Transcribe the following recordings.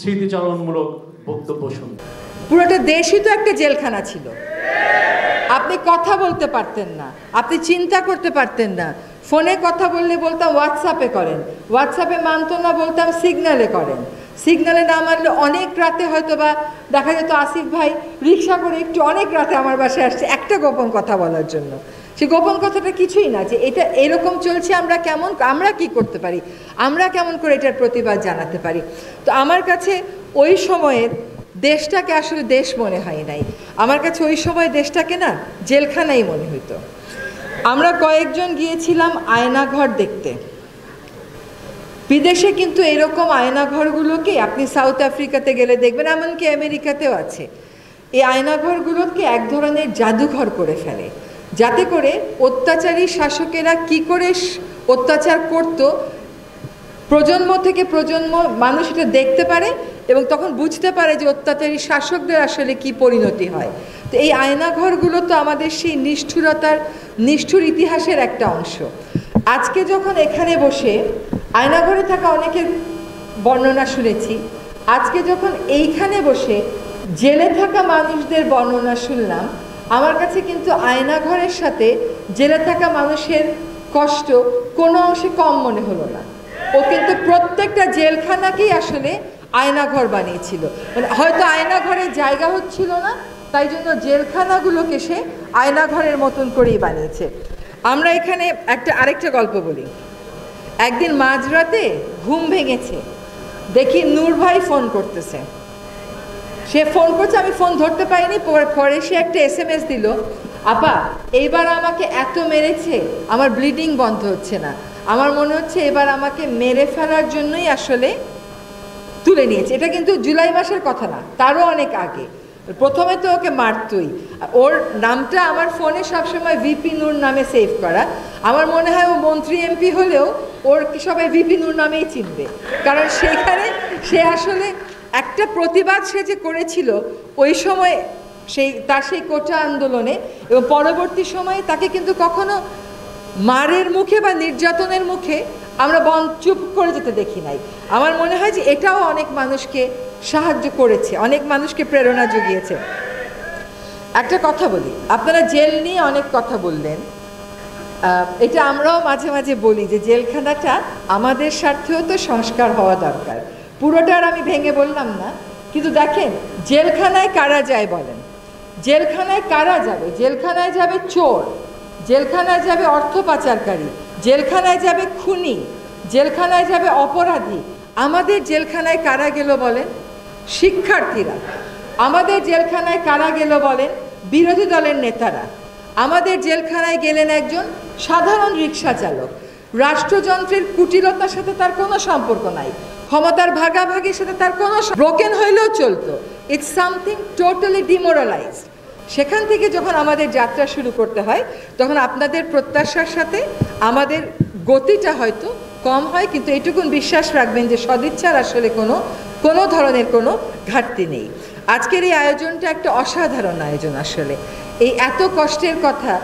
স্মৃতিচারণমূলক বক্তব্য শুনতে। পুরোটা দেশই তো একটা জেলখানা ছিল। আপনি কথা বলতে পারতেন না, আপনি চিন্তা করতে পারতেন না। ফোনে কথা বললে বলতাম হোয়াটসঅ্যাপে করেন, হোয়াটসঅ্যাপে মানতো না বলতাম সিগন্যালে করেন, সিগন্যালে না মানলে অনেক রাতে হয়তো বা দেখা যেত আসিফ ভাই রিক্সা করে একটু অনেক রাতে আমার বাসায় আসছে একটা গোপন কথা বলার জন্য। সে গোপন কথাটা কিছুই না, যে এটা এরকম চলছে, আমরা কি করতে পারি, আমরা কেমন করে এটার প্রতিবাদ জানাতে পারি। তো আমার কাছে ওই সময়ের দেশটাকে আসলে দেশ মনে হয় নাই, আমার কাছে ওই সময় দেশটাকে না জেলখানাই মনে হইতো। আমরা কয়েকজন গিয়েছিলাম আয়নাঘর দেখতে। বিদেশে কিন্তু এরকম আয়নাঘরগুলোকে আপনি সাউথ আফ্রিকাতে গেলে দেখবেন, এমনকি আমেরিকাতেও আছে। এই আয়নাঘরগুলোকে এক ধরনের জাদুঘর করে ফেলে, যাতে করে অত্যাচারী শাসকেরা কি করে অত্যাচার করত প্রজন্ম থেকে প্রজন্ম মানুষ এটা দেখতে পারে এবং তখন বুঝতে পারে যে অত্যাচারী শাসকদের আসলে কি পরিণতি হয়। তো এই আয়নাঘরগুলো তো আমাদের সেই নিষ্ঠুর ইতিহাসের একটা অংশ। আজকে যখন এখানে বসে আয়নাঘরে থাকা অনেকের বর্ণনা শুনেছি, আজকে যখন এইখানে বসে জেলে থাকা মানুষদের বর্ণনা শুনলাম, আমার কাছে কিন্তু আয়নাঘরের সাথে জেলে থাকা মানুষের কষ্ট কোনো অংশে কম মনে হলো না। ও কিন্তু প্রত্যেকটা জেলখানাকেই আসলে আয়নাঘর বানিয়েছিল, মানে হয়তো আয়নাঘরের জায়গা হচ্ছিল না, তাই জন্য জেলখানাগুলোকে সে আয়নাঘরের মতন করেই বানিয়েছে। আমরা এখানে আরেকটা গল্প বলি। একদিন মাঝরাতে ঘুম ভেঙেছে, দেখি নূর ভাই ফোন করতেছে। সে ফোন করছে, আমি ফোন ধরতে পারিনি, পরে সে একটা SMS দিল, আপা এইবার আমাকে এত মেরেছে, আমার ব্লিডিং বন্ধ হচ্ছে না, আমার মনে হচ্ছে এবার আমাকে মেরে ফেলার জন্যই আসলে তুলে নিয়েছে। এটা কিন্তু জুলাই মাসের কথা না, তারও অনেক আগে। প্রথমে তো ওকে মারতই। ওর নামটা আমার ফোনে সবসময় VP নূর নামে সেভ করা। আমার মনে হয় ও মন্ত্রী MP হলেও ওর সবাই VP নূর নামেই চিনবে, কারণ সেখানে সে আসলে একটা প্রতিবাদ সে যে করেছিল ওই সময় তার সেই কোটা আন্দোলনে, এবং পরবর্তী সময়ে তাকে কিন্তু কখনো মারের মুখে বা নির্যাতনের মুখে আমরা চুপ করে যেতে দেখি নাই। আমার মনে হয় যে এটাও অনেক মানুষকে সাহায্য করেছে, অনেক মানুষকে প্রেরণা জুগিয়েছে। একটা কথা বলি, আপনারা জেল নিয়ে অনেক কথা বললেন, এটা আমরাও মাঝে মাঝে বলি যে জেলখানাটা আমাদের স্বার্থেও তো সংস্কার হওয়া দরকার। পুরোটা আর আমি ভেঙে বললাম না, কিন্তু দেখেন জেলখানায় কারা যায় বলেন, জেলখানায় কারা যাবে? জেলখানায় যাবে চোর, জেলখানায় যাবে অর্থ পাচারকারী, জেলখানায় যাবে খুনি, জেলখানায় যাবে অপরাধী। আমাদের জেলখানায় কারা গেল বলেন? শিক্ষার্থীরা। আমাদের জেলখানায় কারা গেল বলেন? বিরোধী দলের নেতারা। আমাদের জেলখানায় গেলেন একজন সাধারণ রিক্সা চালক। রাষ্ট্রযন্ত্রের কুটিলতার সাথে তার কোনো সম্পর্ক নাই, ক্ষমতার ভাগাভাগির সাথে তার কোনো, ব্রোকেন হইলেও চলতো। It's something totally demoralised. সেখান থেকে যখন আমাদের যাত্রা শুরু করতে হয়, তখন আপনাদের প্রত্যাশার সাথে আমাদের গতিটা হয়তো কম হয়, কিন্তু এটুকুন বিশ্বাস রাখবেন যে সদিচ্ছার আসলে কোনো ধরনের কোনো ঘাটতি নেই। আজকের এই আয়োজনটা একটা অসাধারণ আয়োজন। আসলে এই এত কষ্টের কথা,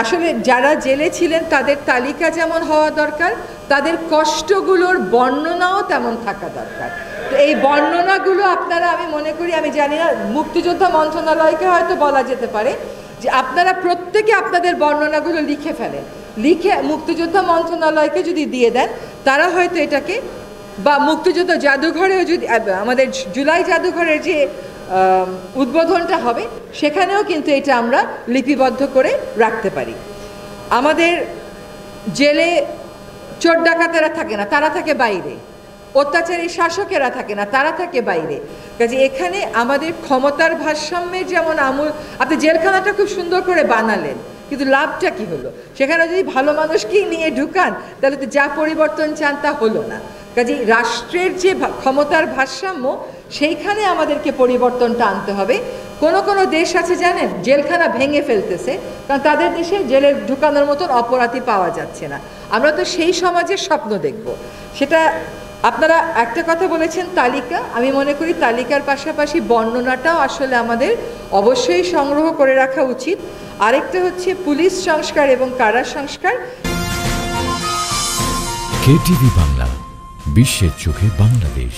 আসলে যারা জেলে ছিলেন তাদের তালিকা যেমন হওয়া দরকার, তাদের কষ্টগুলোর বর্ণনাও তেমন থাকা দরকার। তো এই বর্ণনাগুলো আপনারা, আমি মনে করি, আমি জানি না, মুক্তিযোদ্ধা মন্ত্রণালয়কে হয়তো বলা যেতে পারে যে আপনারা প্রত্যেকে আপনাদের বর্ণনাগুলো লিখে ফেলেন, লিখে মুক্তিযোদ্ধা মন্ত্রণালয়কে যদি দিয়ে দেন, তারা হয়তো এটাকে, বা মুক্তিযোদ্ধা জাদুঘরেও যদি, আমাদের জুলাই জাদুঘরের যে উদ্বোধনটা হবে সেখানেও কিন্তু এটা আমরা লিপিবদ্ধ করে রাখতে পারি। আমাদের জেলে চোর ডাকাতেরা থাকে না, তারা থাকে বাইরে। অত্যাচারী শাসকেরা থাকে না, তারা থাকে বাইরে। কাজে এখানে আমাদের ক্ষমতার ভারসাম্যের যেমন আপনি জেলখানাটা খুব সুন্দর করে বানালেন, কিন্তু লাভটা কি হলো? সেখানে যদি ভালো মানুষকেই নিয়ে ঢুকান, তাহলে তো যা পরিবর্তন চান তা হলো না। কাজে রাষ্ট্রের যে ক্ষমতার ভারসাম্য, সেইখানে আমাদেরকে পরিবর্তনটা আনতে হবে। কোনো দেশ আছে জানেন, জেলখানা ভেঙে ফেলতেছে, কারণ তাদের দেশে জেলে ঢুকানোর মতন অপরাধী পাওয়া যাচ্ছে না। আমরা তো সেই সমাজের স্বপ্ন দেখব। সেটা আপনারা একটা কথা বলেছেন তালিকা, আমি মনে করি তালিকার পাশাপাশি বর্ণনাটাও আসলে আমাদের অবশ্যই সংগ্রহ করে রাখা উচিত। আরেকটা হচ্ছে পুলিশ সংস্কার এবং কারা সংস্কার। KTV বাংলা, বিশ্বের চোখে বাংলাদেশ।